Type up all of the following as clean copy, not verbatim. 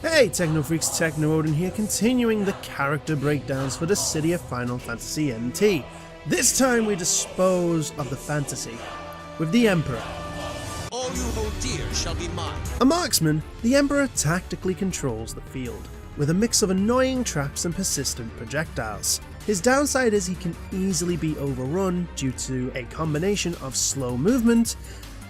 Hey Techno Freaks, Techno Odin here, continuing the character breakdowns for Dissidia Final Fantasy NT. This time we dispose of the fantasy with the Emperor. All you hold dear shall be mine. A marksman, the Emperor tactically controls the field, with a mix of annoying traps and persistent projectiles. His downside is he can easily be overrun due to a combination of slow movement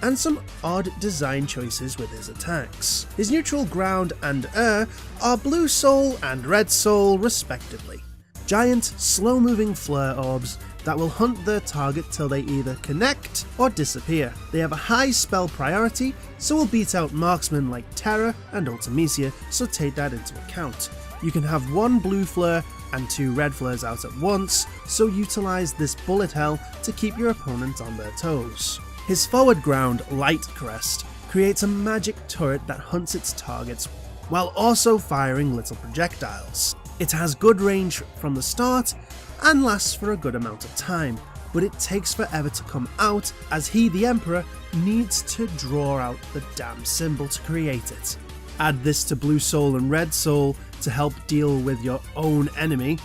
and some odd design choices with his attacks. His neutral ground and air are Blue Soul and Red Soul respectively. Giant, slow-moving flare orbs that will hunt their target till they either connect or disappear. They have a high spell priority, so will beat out marksmen like Terra and Ultimisia, so take that into account. You can have one blue flare and two red flares out at once, so utilize this bullet hell to keep your opponent on their toes. His forward ground, Light Crest, creates a magic turret that hunts its targets while also firing little projectiles. It has good range from the start and lasts for a good amount of time, but it takes forever to come out as he, the Emperor, needs to draw out the damn symbol to create it. Add this to Blue Soul and Red Soul to help deal with your own enemy,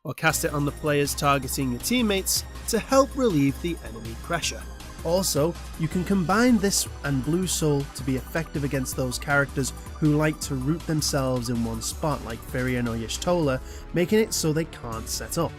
or cast it on the players targeting your teammates to help relieve the enemy pressure. Also, you can combine this and Blue Soul to be effective against those characters who like to root themselves in one spot like Firion or Y'shtola, making it so they can't set up.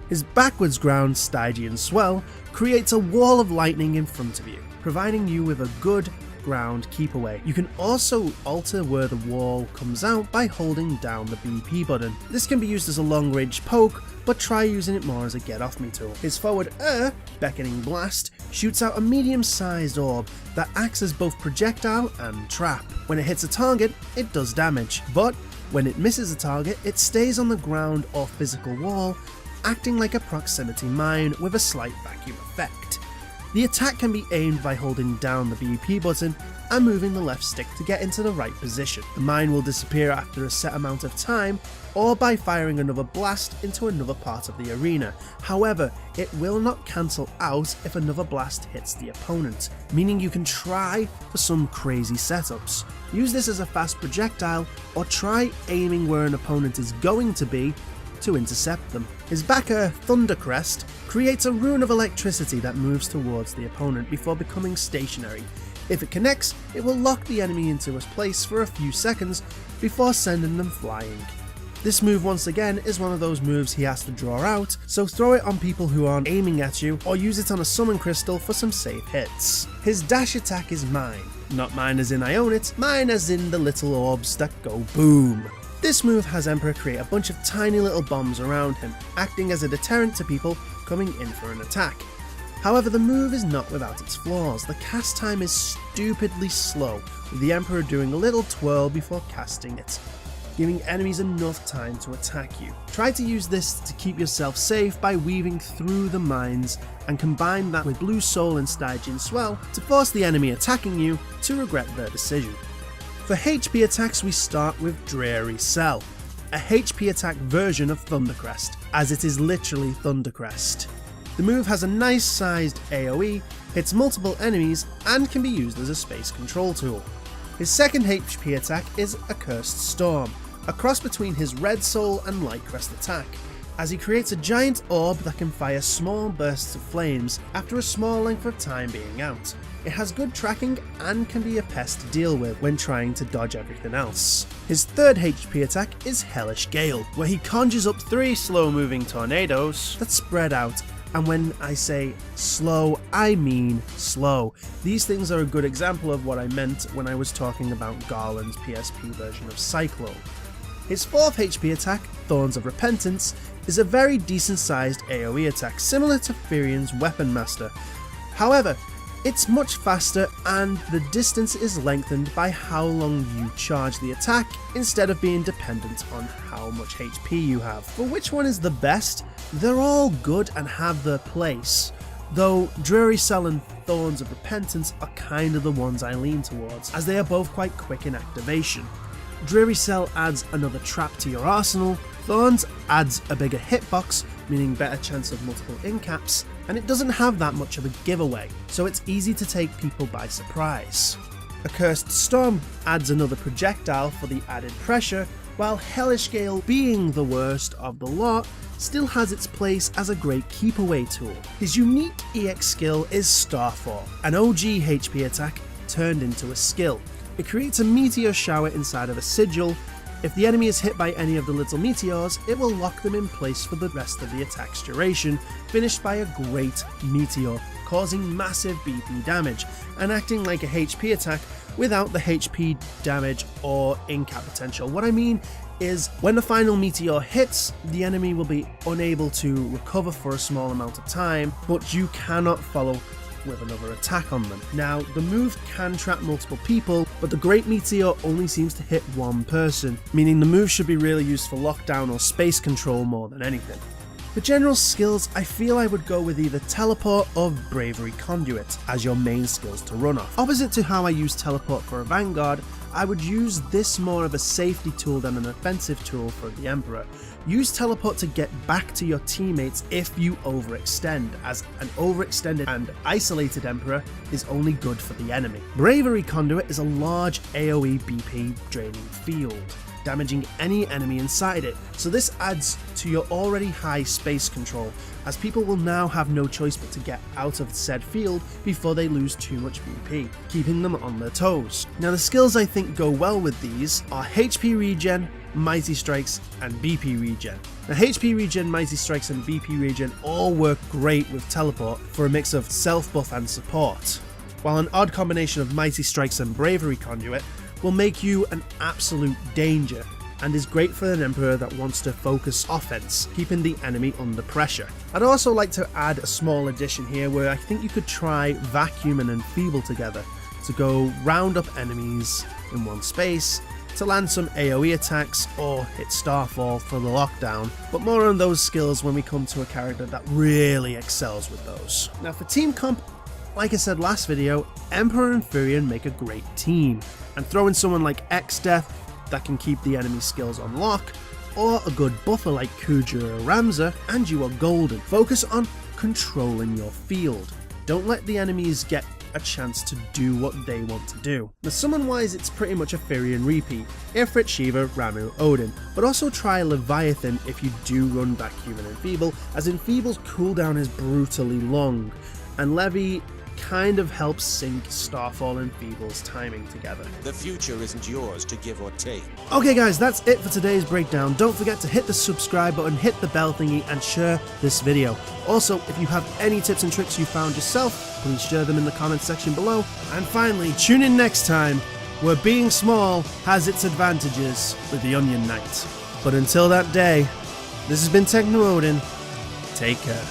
His backwards ground, Stygian Swell, creates a wall of lightning in front of you, providing you with a good ground keep away. You can also alter where the wall comes out by holding down the BP button. This can be used as a long range poke, but try using it more as a get off me tool. His forward air, Beckoning Blast, shoots out a medium sized orb that acts as both projectile and trap. When it hits a target, it does damage, but when it misses a target, it stays on the ground or physical wall, acting like a proximity mine with a slight vacuum effect. The attack can be aimed by holding down the BP button and moving the left stick to get into the right position. The mine will disappear after a set amount of time, or by firing another blast into another part of the arena. However, it will not cancel out if another blast hits the opponent, meaning you can try for some crazy setups. Use this as a fast projectile, or try aiming where an opponent is going to be to intercept them. His backer, Thunder Crest, creates a rune of electricity that moves towards the opponent before becoming stationary. If it connects, it will lock the enemy into a place for a few seconds before sending them flying. This move once again is one of those moves he has to draw out, so throw it on people who aren't aiming at you or use it on a summon crystal for some safe hits. His dash attack is mine. Not mine as in I own it, mine as in the little orbs that go boom. This move has Emperor create a bunch of tiny little bombs around him, acting as a deterrent to people coming in for an attack. However, the move is not without its flaws. The cast time is stupidly slow, with the Emperor doing a little twirl before casting it, giving enemies enough time to attack you. Try to use this to keep yourself safe by weaving through the mines, and combine that with Blue Soul and Stygian Swell to force the enemy attacking you to regret their decision. For HP attacks, we start with Dreary Cell, a HP attack version of Thundercrest, as it is literally Thundercrest. The move has a nice sized AoE, hits multiple enemies, and can be used as a space control tool. His second HP attack is Accursed Storm, a cross between his Red Soul and Light Crest attack, as he creates a giant orb that can fire small bursts of flames after a small length of time being out. It has good tracking and can be a pest to deal with when trying to dodge everything else. His third HP attack is Hellish Gale, where he conjures up 3 slow-moving tornadoes that spread out, and when I say slow, I mean slow. These things are a good example of what I meant when I was talking about Garland's PSP version of Cyclone. His fourth HP attack, Thorns of Repentance, is a very decent sized AoE attack similar to Firion's Weapon Master. However, it's much faster and the distance is lengthened by how long you charge the attack instead of being dependent on how much HP you have. For which one is the best? They're all good and have their place, though Dreary Cell and Thorns of Repentance are kind of the ones I lean towards, as they are both quite quick in activation. Dreary Cell adds another trap to your arsenal, Thorns adds a bigger hitbox, meaning better chance of multiple incaps, and it doesn't have that much of a giveaway, so it's easy to take people by surprise. Accursed Storm adds another projectile for the added pressure, while Hellish Gale, being the worst of the lot, still has its place as a great keep-away tool. His unique EX skill is Starfall, an OG HP attack turned into a skill. It creates a meteor shower inside of a sigil. If the enemy is hit by any of the little meteors, it will lock them in place for the rest of the attack's duration, finished by a great meteor, causing massive BP damage, and acting like a HP attack without the HP damage or in-cap potential. What I mean is, when the final meteor hits, the enemy will be unable to recover for a small amount of time, but you cannot follow with another attack on them. Now, the move can trap multiple people, but the Great Meteor only seems to hit one person, meaning the move should be really used for lockdown or space control more than anything. For general skills, I feel I would go with either Teleport or Bravery Conduit as your main skills to run off. Opposite to how I use Teleport for a Vanguard, I would use this more of a safety tool than an offensive tool for the Emperor. Use Teleport to get back to your teammates if you overextend, as an overextended and isolated Emperor is only good for the enemy. Bravery Conduit is a large AoE BP draining field, damaging any enemy inside it, so this adds to your already high space control, as people will now have no choice but to get out of said field before they lose too much BP, keeping them on their toes. Now, the skills I think go well with these are HP regen, Mighty Strikes, and BP regen. Now, HP regen, Mighty Strikes, and BP regen all work great with Teleport for a mix of self-buff and support, while an odd combination of Mighty Strikes and Bravery Conduit will make you an absolute danger, and is great for an Emperor that wants to focus offense, keeping the enemy under pressure. I'd also like to add a small addition here where I think you could try Vacuum and Enfeeble together to go round up enemies in one space, to land some AoE attacks or hit Starfall for the lockdown, but more on those skills when we come to a character that really excels with those. Now, for team comp, like I said last video, Emperor and Furion make a great team, and throw in someone like X-Death that can keep the enemy skills on lock, or a good buffer like Kuja or Ramza, and you are golden. Focus on controlling your field. Don't let the enemies get a chance to do what they want to do. Now, summon-wise, it's pretty much a Furion repeat: Ifrit, Shiva, Ramu, Odin, but also try Leviathan if you do run Vacuum and Enfeeble, as Enfeeble's cooldown is brutally long, and Levi kind of helps sync Starfall and Enfeeble's timing together. The future isn't yours to give or take. Okay guys, that's it for today's breakdown. Don't forget to hit the subscribe button, hit the bell thingy, and share this video. Also, if you have any tips and tricks you found yourself, please share them in the comments section below. And finally, tune in next time, where being small has its advantages with the Onion Knight. But until that day, this has been Techno Odin. Take care.